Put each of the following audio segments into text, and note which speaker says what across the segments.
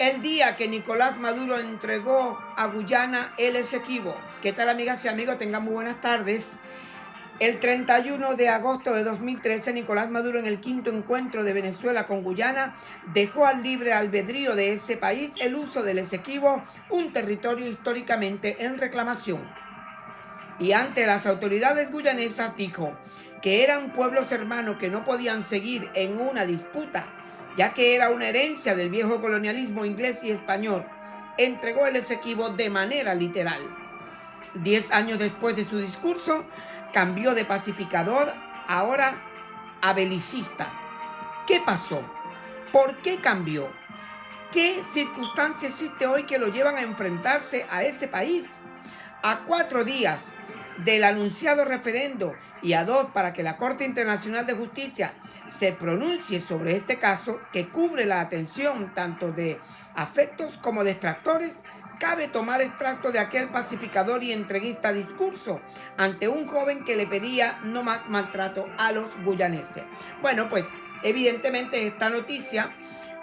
Speaker 1: El día que Nicolás Maduro entregó a Guyana el Esequibo. ¿Qué tal, amigas y amigos? Tengan muy buenas tardes. El 31 de agosto de 2013, Nicolás Maduro, en el quinto encuentro de Venezuela con Guyana, dejó al libre albedrío de ese país el uso del Esequibo, un territorio históricamente en reclamación. Y ante las autoridades guyanesas dijo que eran pueblos hermanos que no podían seguir en una disputa, ya que era una herencia del viejo colonialismo inglés y español. Entregó el Esequibo de manera literal. 10 años después de su discurso, cambió de pacificador, ahora a belicista. ¿Qué pasó? ¿Por qué cambió? ¿Qué circunstancia existe hoy que lo llevan a enfrentarse a este país? A 4 días del anunciado referendo y a 2 para que la Corte Internacional de Justicia se pronuncie sobre este caso, que cubre la atención tanto de afectos como de extractores, cabe tomar extracto de aquel pacificador y entreguista discurso ante un joven que le pedía no más maltrato a los guyaneses. Bueno, pues evidentemente esta noticia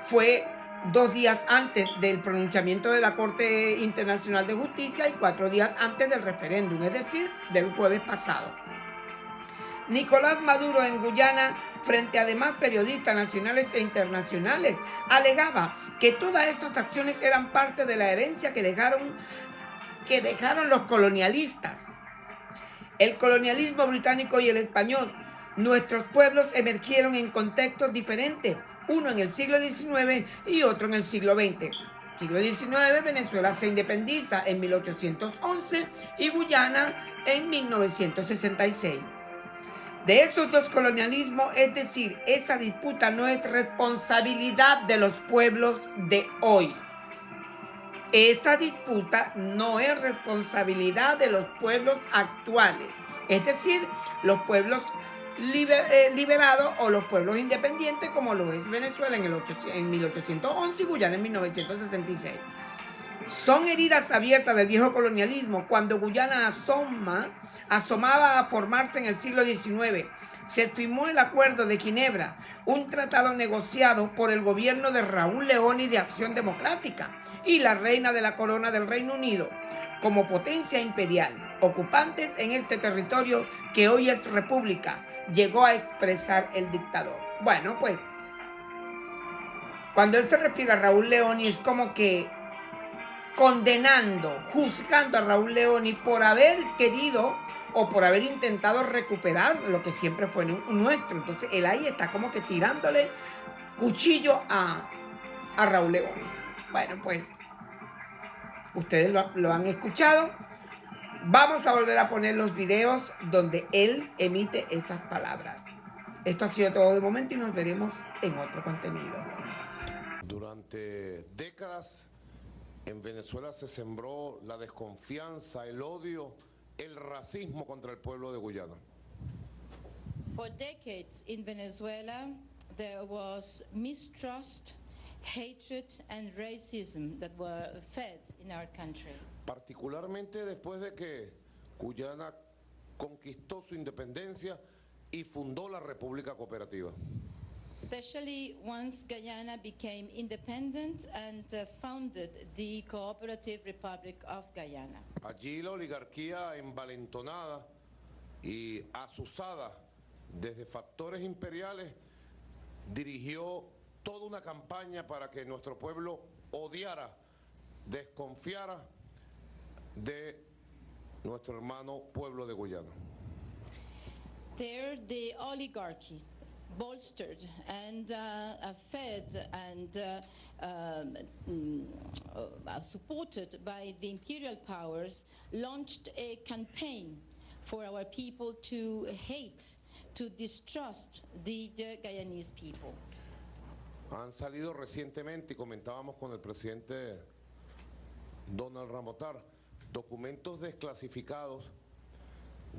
Speaker 1: fue 2 días antes del pronunciamiento de la Corte Internacional de Justicia y 4 días antes del referéndum, es decir, del jueves pasado. Nicolás Maduro en Guyana, frente a demás periodistas nacionales e internacionales, alegaba que todas estas acciones eran parte de la herencia que dejaron los colonialistas. El colonialismo británico y el español. Nuestros pueblos emergieron en contextos diferentes, uno en el siglo XIX y otro en el siglo XX. Siglo XIX, Venezuela se independiza en 1811 y Guyana en 1966. De esos dos colonialismos, es decir, esa disputa no es responsabilidad de los pueblos de hoy. Esta disputa no es responsabilidad de los pueblos actuales, es decir, los pueblos liberados o los pueblos independientes, como lo es Venezuela en 1811 y Guyana en 1966. Son heridas abiertas del viejo colonialismo. Cuando Guyana asomaba a formarse en el siglo XIX, se firmó el Acuerdo de Ginebra, un tratado negociado por el gobierno de Raúl Leoni de Acción Democrática y la reina de la corona del Reino Unido, como potencia imperial, ocupantes en este territorio que hoy es república, llegó a expresar el dictador. Bueno, pues, cuando él se refiere a Raúl Leoni, es como que condenando, juzgando a Raúl Leoni por haber querido o por haber intentado recuperar lo que siempre fue nuestro. Entonces él ahí está como que tirándole cuchillo a Raúl Leoni. Bueno, pues ustedes lo han escuchado. Vamos a volver a poner los videos donde él emite esas palabras. Esto ha sido todo de momento y nos veremos en otro contenido.
Speaker 2: Durante décadas en Venezuela se sembró la desconfianza, el odio, el racismo contra el pueblo de Guyana.
Speaker 3: For decades in Venezuela, there was mistrust, hatred and racism that were fed in our country.
Speaker 2: Particularmente después de que Guyana conquistó su independencia y fundó la República Cooperativa.
Speaker 3: Especially once Guyana became independent and founded the Cooperative Republic of Guyana.
Speaker 2: Allí la oligarquía envalentonada y azuzada desde factores imperiales dirigió toda una campaña para que nuestro pueblo odiara, desconfiara de nuestro hermano pueblo de Guyana.
Speaker 3: There, the oligarchy, bolstered and fed and supported by the imperial powers, launched a campaign for our people to hate, to distrust the Guyanese people.
Speaker 2: Han salido recientemente, y comentábamos con el presidente Donald Ramotar, documentos desclasificados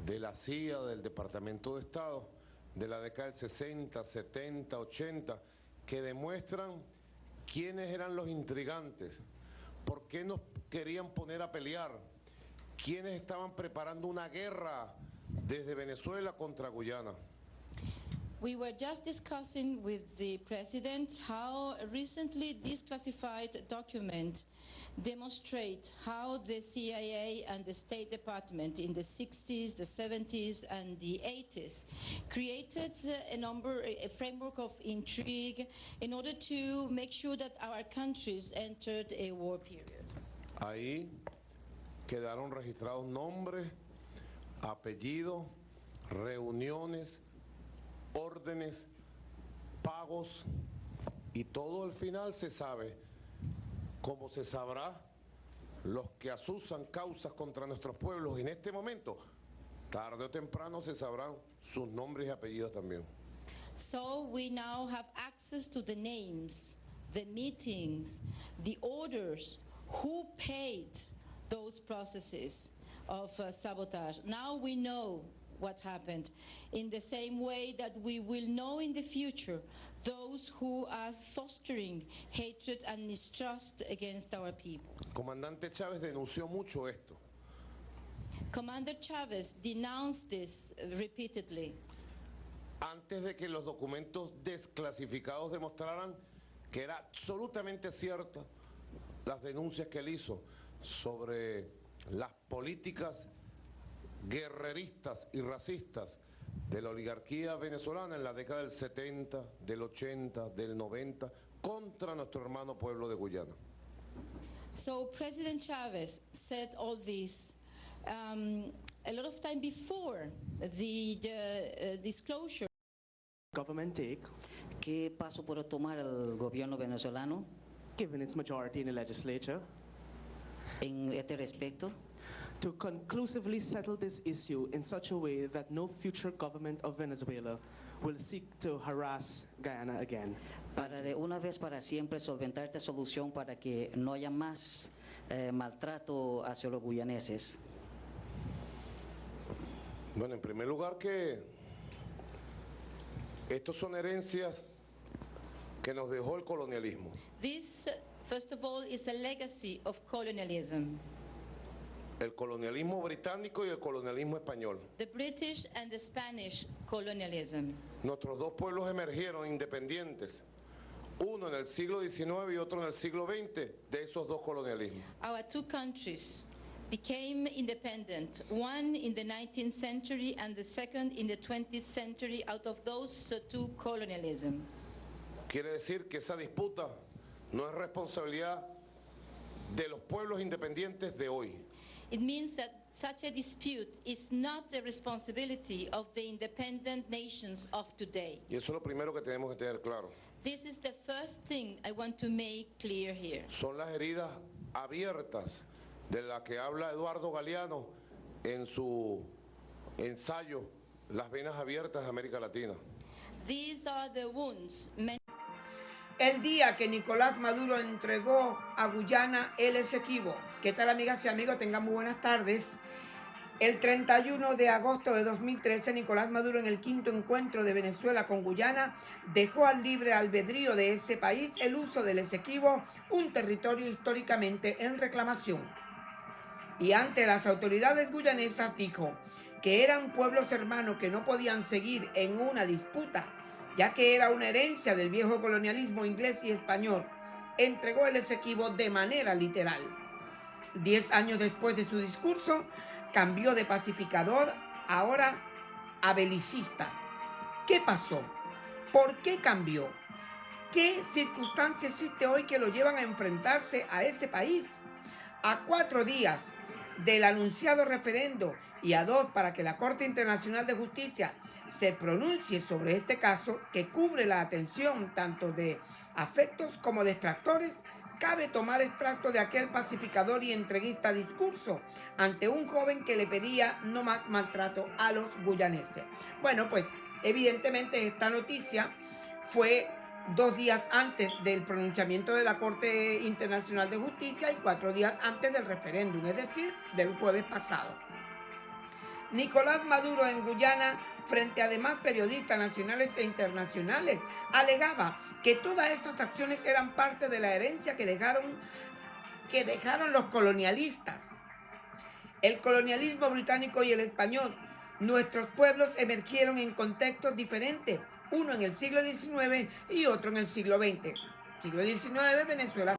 Speaker 2: de la CIA, del Departamento de Estado, de la década del 60, 70, 80, que demuestran quiénes eran los intrigantes, por qué nos querían poner a pelear, quiénes estaban preparando una guerra desde Venezuela contra Guyana.
Speaker 3: We were just discussing with the president how recently this classified document demonstrate how the CIA and the State Department in the 60s, the 70s, and the 80s created a framework of intrigue in order to make sure that our countries entered a war period.
Speaker 2: Ahí quedaron registrados nombres, apellidos, reuniones, órdenes, pagos, y todo al final se sabe, como se sabrá, los que asusan causas contra nuestros pueblos en este momento, tarde o temprano se sabrán sus nombres y apellidos también.
Speaker 3: So we now have access to the names, the meetings, the orders, who paid those processes of sabotage. Now we know what happened, in the same way that we will know in the future those who are fostering hatred and mistrust against our people.
Speaker 2: Comandante Chávez denunció mucho esto.
Speaker 3: Commander Chavez denounced this repeatedly.
Speaker 2: Antes de que los documentos desclasificados demostraran que era absolutamente cierta las denuncias que él hizo sobre las políticas guerreristas y racistas de la oligarquía venezolana en la década del 70, del 80, del 90, contra nuestro hermano pueblo de Guyana.
Speaker 3: So President Chavez said all this a lot of time before the disclosure.
Speaker 4: Government take,
Speaker 5: ¿Qué paso puede tomar el gobierno venezolano
Speaker 4: given its majority in the legislature,
Speaker 5: en este respecto
Speaker 4: to conclusively settle this issue in such a way that no future government of Venezuela will seek to harass Guyana again?
Speaker 5: para de una vez para siempre solventar esta solución para que no haya más maltrato hacia los guyaneses?
Speaker 2: Bueno, en primer lugar que estos son herencias que nos dejó el colonialismo.
Speaker 3: This, first of all, is a legacy of colonialism.
Speaker 2: El colonialismo británico y el colonialismo español.
Speaker 3: The British and the Spanish colonialism.
Speaker 2: Nuestros dos pueblos emergieron independientes, uno en el siglo XIX y otro en el siglo XX, de esos dos colonialismos.
Speaker 3: Our two countries became independent, one in the 19th century and the second in the 20th century, out of those two colonialisms.
Speaker 2: Quiere decir que esa disputa no es responsabilidad de los pueblos independientes de hoy.
Speaker 3: It means that such a dispute is not the responsibility of the independent nations of today.
Speaker 2: Y eso es lo primero que tenemos que tener claro.
Speaker 3: This is the first thing I want to make clear here.
Speaker 2: Son las heridas abiertas de la que habla Eduardo Galeano en su ensayo Las venas abiertas de América Latina.
Speaker 3: These are the wounds.
Speaker 1: El día que Nicolás Maduro entregó a Guyana el Esequibo. ¿Qué tal, amigas y amigos? Tengan muy buenas tardes. El 31 de agosto de 2013, Nicolás Maduro, en el quinto encuentro de Venezuela con Guyana, dejó al libre albedrío de ese país el uso del Esequibo, un territorio históricamente en reclamación. Y ante las autoridades guyanesas dijo que eran pueblos hermanos que no podían seguir en una disputa, ya que era una herencia del viejo colonialismo inglés y español. Entregó el Esequibo de manera literal. 10 años después de su discurso, cambió de pacificador, ahora a belicista. ¿Qué pasó? ¿Por qué cambió? ¿Qué circunstancias existe hoy que lo llevan a enfrentarse a este país? A 4 días del anunciado referendo y a 2 para que la Corte Internacional de Justicia se pronuncie sobre este caso que cubre la atención tanto de afectos como de extractores, cabe tomar extracto de aquel pacificador y entreguista discurso ante un joven que le pedía no más maltrato a los guyaneses. Bueno, pues evidentemente esta noticia fue 2 días antes del pronunciamiento de la Corte Internacional de Justicia y 4 días antes del referéndum, es decir, del jueves pasado. Nicolás Maduro en Guyana, frente a demás periodistas nacionales e internacionales, alegaba que todas esas acciones eran parte de la herencia que dejaron los colonialistas. El colonialismo británico y el español, nuestros pueblos emergieron en contextos diferentes, uno en el siglo XIX y otro en el siglo XX. Siglo XIX, Venezuela